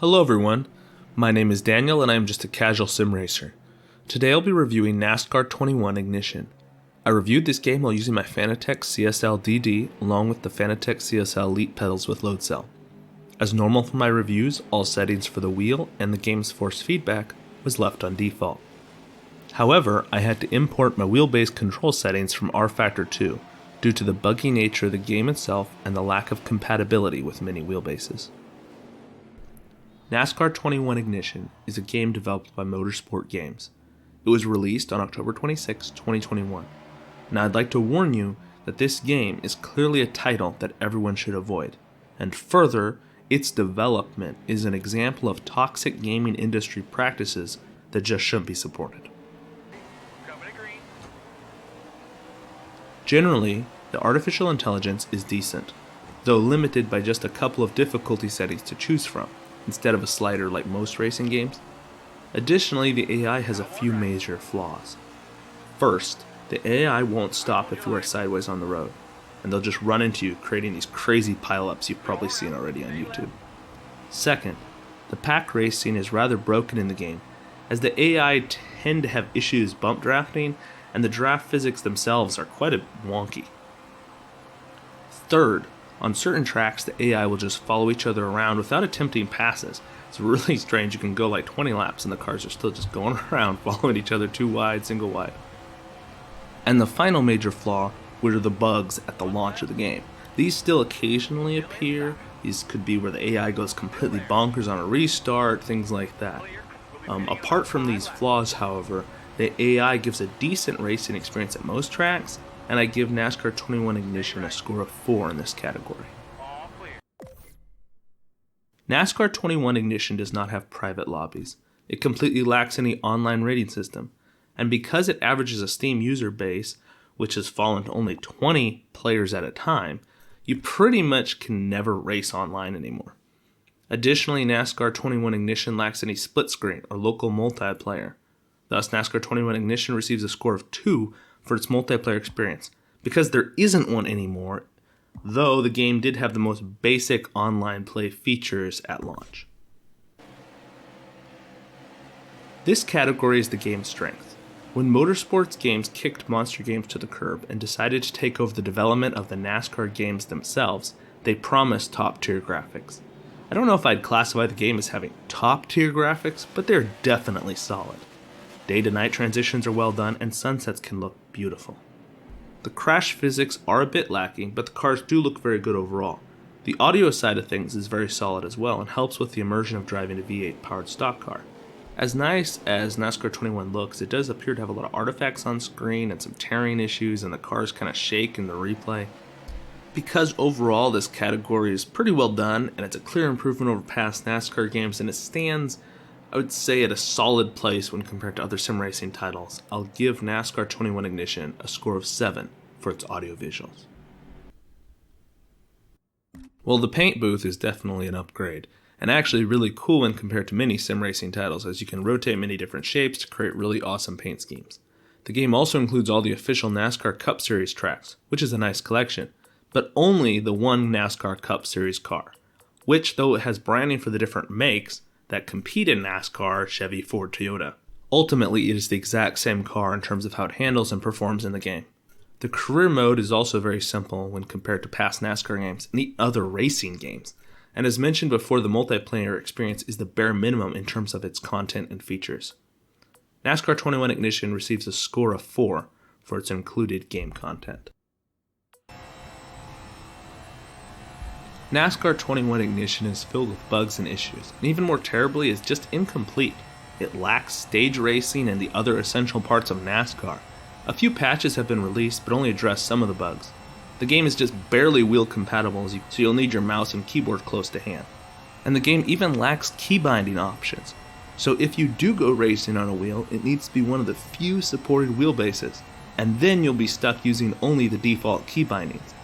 Hello everyone, my name is Daniel and I am just a casual sim racer. Today I'll be reviewing Nascar 21 Ignition. I reviewed this game while using my Fanatec CSL DD along with the Fanatec CSL Elite pedals with load cell. As normal for my reviews, all settings for the wheel and the game's force feedback was left on default. However, I had to import my wheelbase control settings from rFactor 2 due to the buggy nature of the game itself and the lack of compatibility with many wheelbases. Nascar 21 Ignition is a game developed by Motorsport Games. It was released on October 26, 2021. Now I'd like to warn you that this game is clearly a title that everyone should avoid. And further, its development is an example of toxic gaming industry practices that just shouldn't be supported. Generally, the artificial intelligence is decent, though limited by just a couple of difficulty settings to choose from, instead of a slider like most racing games. Additionally, the AI has a few major flaws. First, the AI won't stop if you are sideways on the road, and they'll just run into you, creating these crazy pileups you've probably seen already on YouTube. Second, the pack racing is rather broken in the game, as the AI tend to have issues bump drafting, and the draft physics themselves are quite a wonky. Third, on certain tracks, the AI will just follow each other around without attempting passes. It's really strange. You can go like 20 laps and the cars are still just going around, following each other two wide, single wide. And the final major flaw were the bugs at the launch of the game. These still occasionally appear. These could be where the AI goes completely bonkers on a restart, things like that. Apart from these flaws, however, the AI gives a decent racing experience at most tracks, and I give Nascar 21 Ignition a score of 4 in this category. Nascar 21 Ignition does not have private lobbies. It completely lacks any online rating system, and because it averages a Steam user base, which has fallen to only 20 players at a time, you pretty much can never race online anymore. Additionally, Nascar 21 Ignition lacks any split screen or local multiplayer. Thus, Nascar 21 Ignition receives a score of 2 for its multiplayer experience, because there isn't one anymore, though the game did have the most basic online play features at launch. This category is the game's strength. When Motorsport Games kicked Monster Games to the curb and decided to take over the development of the NASCAR games themselves, they promised top-tier graphics. I don't know if I'd classify the game as having top-tier graphics, but they're definitely solid. Day to night transitions are well done, and sunsets can look beautiful. The crash physics are a bit lacking, but the cars do look very good overall. The audio side of things is very solid as well, and helps with the immersion of driving a V8 powered stock car. As nice as Nascar 21 looks, it does appear to have a lot of artifacts on screen and some tearing issues, and the cars kind of shake in the replay. Because overall this category is pretty well done, and it's a clear improvement over past NASCAR games, and it stands, I would say, at a solid place when compared to other sim racing titles, I'll give Nascar 21 Ignition a score of 7 for its audio visuals. Well, the paint booth is definitely an upgrade, and actually really cool when compared to many sim racing titles, as you can rotate many different shapes to create really awesome paint schemes. The game also includes all the official NASCAR Cup Series tracks, which is a nice collection, but only the one NASCAR Cup Series car, which, though it has branding for the different makes that compete in NASCAR, Chevy, Ford, Toyota, ultimately it is the exact same car in terms of how it handles and performs in the game. The career mode is also very simple when compared to past NASCAR games and the other racing games, and as mentioned before, the multiplayer experience is the bare minimum in terms of its content and features. Nascar 21 Ignition receives a score of 4 for its included game content. Nascar 21 Ignition is filled with bugs and issues, and even more terribly, is just incomplete. It lacks stage racing and the other essential parts of NASCAR. A few patches have been released, but only address some of the bugs. The game is just barely wheel compatible, so you'll need your mouse and keyboard close to hand. And the game even lacks key binding options. So if you do go racing on a wheel, it needs to be one of the few supported wheelbases, and then you'll be stuck using only the default key bindings.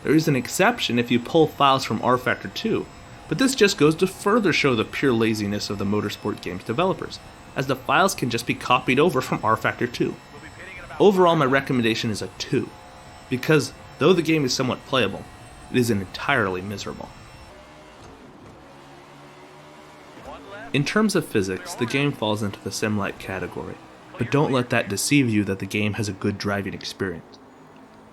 There is an exception if you pull files from rFactor 2, but this just goes to further show the pure laziness of the Motorsport Games developers, as the files can just be copied over from rFactor 2. Overall, my recommendation is a 2, because though the game is somewhat playable, it is entirely miserable. In terms of physics, the game falls into the sim-like category, but don't let that deceive you that the game has a good driving experience.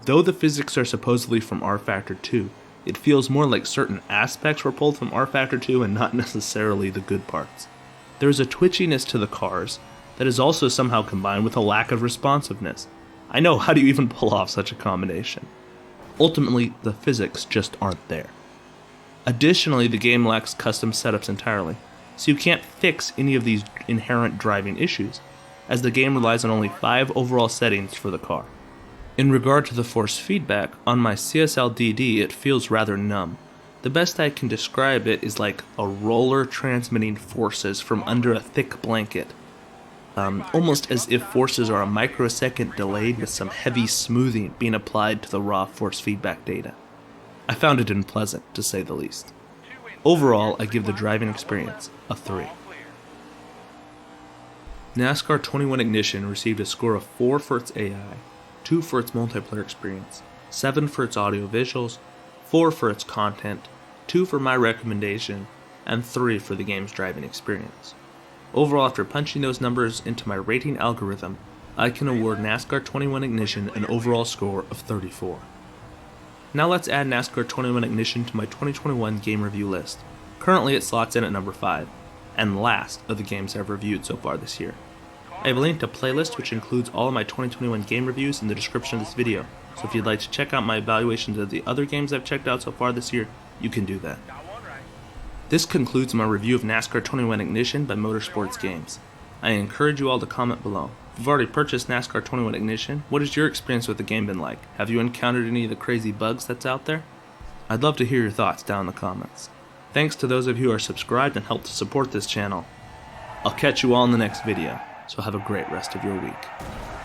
Though the physics are supposedly from R-Factor 2, it feels more like certain aspects were pulled from R-Factor 2 and not necessarily the good parts. There is a twitchiness to the cars that is also somehow combined with a lack of responsiveness. I know, how do you even pull off such a combination? Ultimately, the physics just aren't there. Additionally, the game lacks custom setups entirely, so you can't fix any of these inherent driving issues, as the game relies on only 5 overall settings for the car. In regard to the force feedback, on my CSL-DD it feels rather numb. The best I can describe it is like a roller transmitting forces from under a thick blanket. Almost as if forces are a microsecond delayed with some heavy smoothing being applied to the raw force feedback data. I found it unpleasant, to say the least. Overall, I give the driving experience a 3. NASCAR 21 Ignition received a score of 4 for its AI, 2 for its multiplayer experience, 7 for its audio visuals, 4 for its content, 2 for my recommendation, and 3 for the game's driving experience. Overall, after punching those numbers into my rating algorithm, I can award NASCAR 21 Ignition an overall score of 34. Now let's add NASCAR 21 Ignition to my 2021 game review list. Currently it slots in at number 5, and last of the games I've reviewed so far this year. I have linked a playlist which includes all of my 2021 game reviews in the description of this video, so if you'd like to check out my evaluations of the other games I've checked out so far this year, you can do that. This concludes my review of NASCAR 21 Ignition by Motorsport Games. I encourage you all to comment below. If you've already purchased NASCAR 21 Ignition, what has your experience with the game been like? Have you encountered any of the crazy bugs that's out there? I'd love to hear your thoughts down in the comments. Thanks to those of you who are subscribed and help to support this channel. I'll catch you all in the next video, so have a great rest of your week.